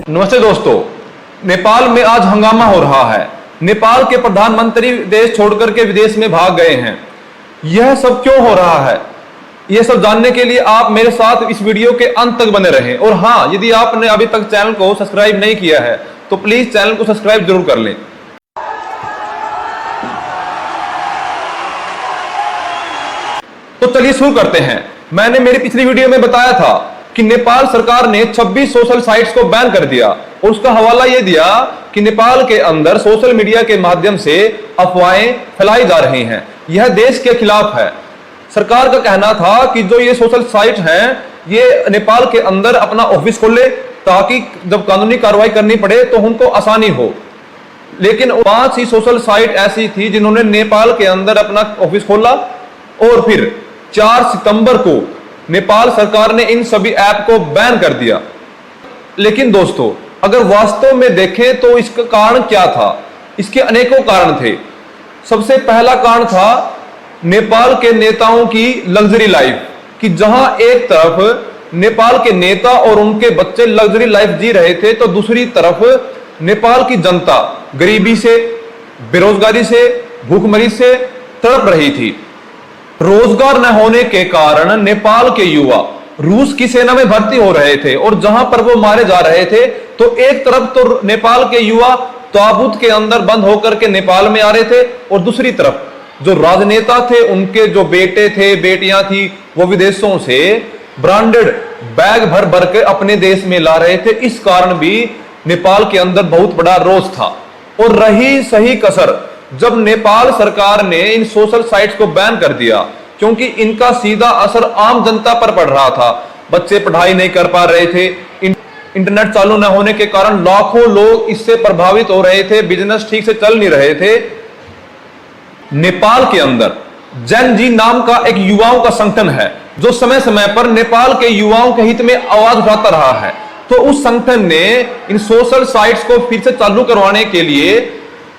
नमस्ते दोस्तों, नेपाल में आज हंगामा हो रहा है। नेपाल के प्रधानमंत्री देश छोड़कर के विदेश में भाग गए हैं। यह सब क्यों हो रहा है, यह सब जानने के लिए आप मेरे साथ इस वीडियो के अंत तक बने रहें। और हाँ, यदि आपने अभी तक चैनल को सब्सक्राइब नहीं किया है तो प्लीज चैनल को सब्सक्राइब जरूर कर लें। तो चलिए शुरू करते हैं। मैंने मेरी पिछली वीडियो में बताया था कि नेपाल सरकार ने 26 सोशल साइट्स को बैन कर दिया और उसका हवाला यह दिया कि नेपाल के अंदर सोशल मीडिया के माध्यम से अफवाहें फैलाई जा रही हैं। यह देश के खिलाफ है। सरकार का कहना था कि जो ये सोशल साइट हैं, ये नेपाल के अंदर अपना ऑफिस खोले ताकि जब कानूनी कार्रवाई करनी पड़े तो उनको आसानी हो। लेकिन 5 ही सोशल साइट ऐसी थी जिन्होंने नेपाल के अंदर अपना ऑफिस खोला और फिर 4 सितंबर को नेपाल सरकार ने इन सभी ऐप को बैन कर दिया। लेकिन दोस्तों, अगर वास्तव में देखें तो इसका कारण क्या था? इसके अनेकों कारण थे। सबसे पहला कारण था नेपाल के नेताओं की लग्जरी लाइफ, कि जहां एक तरफ नेपाल के नेता और उनके बच्चे लग्जरी लाइफ जी रहे थे तो दूसरी तरफ नेपाल की जनता गरीबी से, बेरोजगारी से, भूखमरी से तड़प रही थी। रोजगार न होने के कारण नेपाल के युवा रूस की सेना में भर्ती हो रहे थे और जहां पर वो मारे जा रहे थे तो एक तरफ तो नेपाल के युवा ताबूत के अंदर बंद होकर के नेपाल में आ रहे थे और दूसरी तरफ जो राजनेता थे, उनके जो बेटे थे, बेटियां थी, वो विदेशों से ब्रांडेड बैग भर भर के अपने देश में ला रहे थे। इस कारण भी नेपाल के अंदर बहुत बड़ा रोष था। और रही सही कसर जब नेपाल सरकार ने इन सोशल साइट्स को बैन कर दिया, क्योंकि इनका सीधा असर आम जनता पर पड़ रहा था। बच्चे पढ़ाई नहीं कर पा रहे थे, इंटरनेट चालू न होने के कारण लाखों लोग इससे प्रभावित हो रहे थे, बिजनेस ठीक से चल नहीं रहे थे। नेपाल के अंदर जेन जी नाम का एक युवाओं का संगठन है जो समय समय पर नेपाल के युवाओं के हित में आवाज उठाता रहा है। तो उस संगठन ने इन सोशल साइट्स को फिर से चालू करवाने के लिए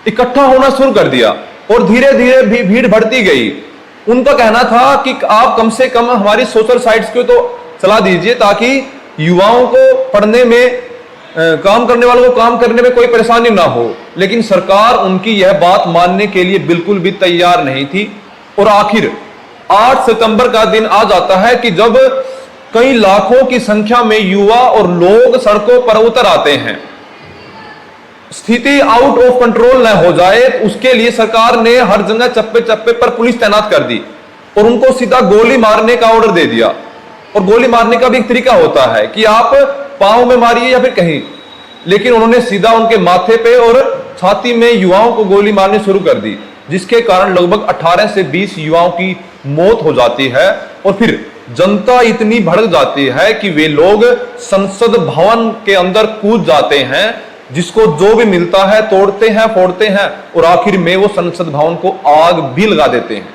इकट्ठा होना शुरू कर दिया और धीरे धीरे भी भीड़ बढ़ती गई। उनका कहना था कि आप कम से कम हमारी सोशल साइट्स को तो चला दीजिए ताकि युवाओं को पढ़ने में, काम करने वालों को काम करने में कोई परेशानी ना हो। लेकिन सरकार उनकी यह बात मानने के लिए बिल्कुल भी तैयार नहीं थी। और आखिर 8 सितंबर का दिन आ जाता है कि जब कई लाखों की संख्या में युवा और लोग सड़कों पर उतर आते हैं। स्थिति आउट ऑफ कंट्रोल न हो जाए उसके लिए सरकार ने हर जगह चप्पे चप्पे पर पुलिस तैनात कर दी और उनको सीधा गोली मारने का ऑर्डर दे दिया। और गोली मारने का भी एक तरीका होता है कि आप पांव में मारिए या फिर कहीं, लेकिन उन्होंने सीधा उनके माथे पे और छाती में युवाओं को गोली मारनी शुरू कर दी, जिसके कारण लगभग 18 से 20 युवाओं की मौत हो जाती है। और फिर जनता इतनी भड़क जाती है कि वे लोग संसद भवन के अंदर कूद जाते हैं, जिसको जो भी मिलता है तोड़ते हैं, फोड़ते हैं और आखिर में वो संसद भवन को आग भी लगा देते हैं।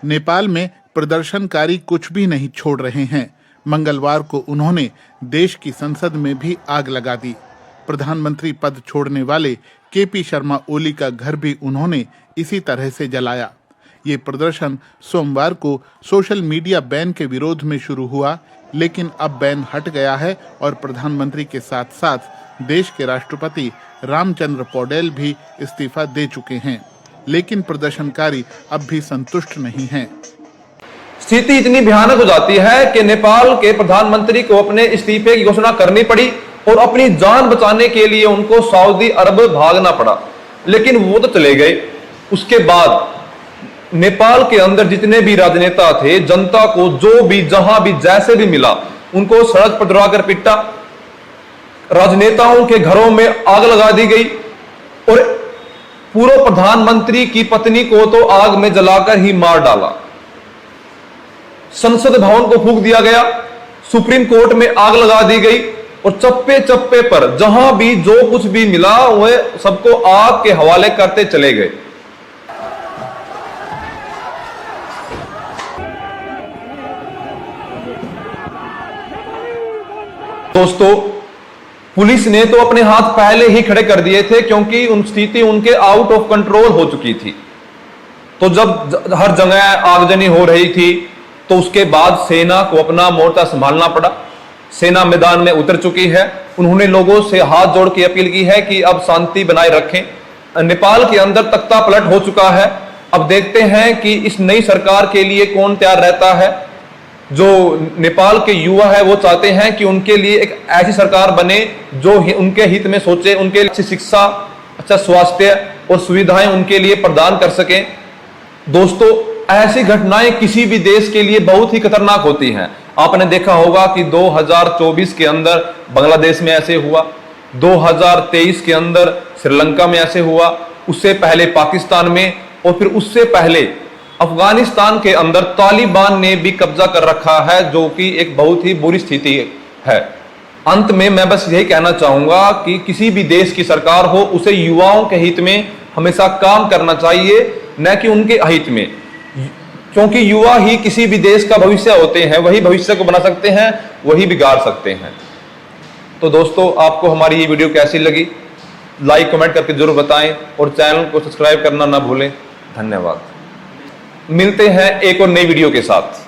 नेपाल में प्रदर्शनकारी कुछ भी नहीं छोड़ रहे हैं। मंगलवार को उन्होंने देश की संसद में भी आग लगा दी। प्रधानमंत्री पद छोड़ने वाले केपी शर्मा ओली का घर भी उन्होंने इसी तरह से जलाया। ये प्रदर्शन सोमवार को सोशल मीडिया बैन के विरोध में शुरू हुआ, लेकिन अब बैन हट गया है और प्रधानमंत्री के साथ साथ देश के राष्ट्रपति रामचंद्र पौडेल भी इस्तीफा दे चुके हैं। लेकिन प्रदर्शनकारी अब भी संतुष्ट नहीं हैं। स्थिति इतनी भयानक हो जाती है कि नेपाल के प्रधानमंत्री को अपने इस्तीफे की घोषणा करनी पड़ी और अपनी जान बचाने के लिए उनको सऊदी अरब भागना पड़ा। लेकिन वो तो चले गए। उसके बाद नेपाल के अंदर जितने भी राजनेता थे, जनता को जो भी जहां भी जैसे भी मिला उनको सड़क पर दौड़ाकर पिटा। राजनेताओं के घरों में आग लगा दी गई और पूर्व प्रधानमंत्री की पत्नी को तो आग में जलाकर ही मार डाला। संसद भवन को फूंक दिया गया, सुप्रीम कोर्ट में आग लगा दी गई और चप्पे चप्पे पर जहां भी जो कुछ भी मिला वह सबको आग के हवाले करते चले गए। दोस्तों, पुलिस ने तो अपने हाथ पहले ही खड़े कर दिए थे क्योंकि उन स्थिति उनके आउट ऑफ कंट्रोल हो चुकी थी। तो जब हर जगह आगजनी हो रही थी तो उसके बाद सेना को अपना मोर्चा संभालना पड़ा। सेना मैदान में उतर चुकी है। उन्होंने लोगों से हाथ जोड़ के अपील की है कि अब शांति बनाए रखें। नेपाल के अंदर तख्ता पलट हो चुका है। अब देखते हैं कि इस नई सरकार के लिए कौन तैयार रहता है। जो नेपाल के युवा है वो चाहते हैं कि उनके लिए एक ऐसी सरकार बने जो उनके हित में सोचे, उनके लिए अच्छी शिक्षा, अच्छा स्वास्थ्य और सुविधाएं उनके लिए प्रदान कर सकें। दोस्तों, ऐसी घटनाएं किसी भी देश के लिए बहुत ही खतरनाक होती हैं। आपने देखा होगा कि 2024 के अंदर बांग्लादेश में ऐसे हुआ, 2023 के अंदर श्रीलंका में ऐसे हुआ, उससे पहले पाकिस्तान में, और फिर उससे पहले अफगानिस्तान के अंदर तालिबान ने भी कब्जा कर रखा है, जो कि एक बहुत ही बुरी स्थिति है। अंत में मैं बस यही कहना चाहूंगा कि किसी भी देश की सरकार हो, उसे युवाओं के हित में हमेशा काम करना चाहिए, न कि उनके अहित में, क्योंकि युवा ही किसी भी देश का भविष्य होते हैं। वही भविष्य को बना सकते हैं, वही बिगाड़ सकते हैं। तो दोस्तों, आपको हमारी ये वीडियो कैसी लगी, लाइक कमेंट करके जरूर बताएं और चैनल को सब्सक्राइब करना ना भूलें। धन्यवाद। मिलते हैं एक और नई वीडियो के साथ।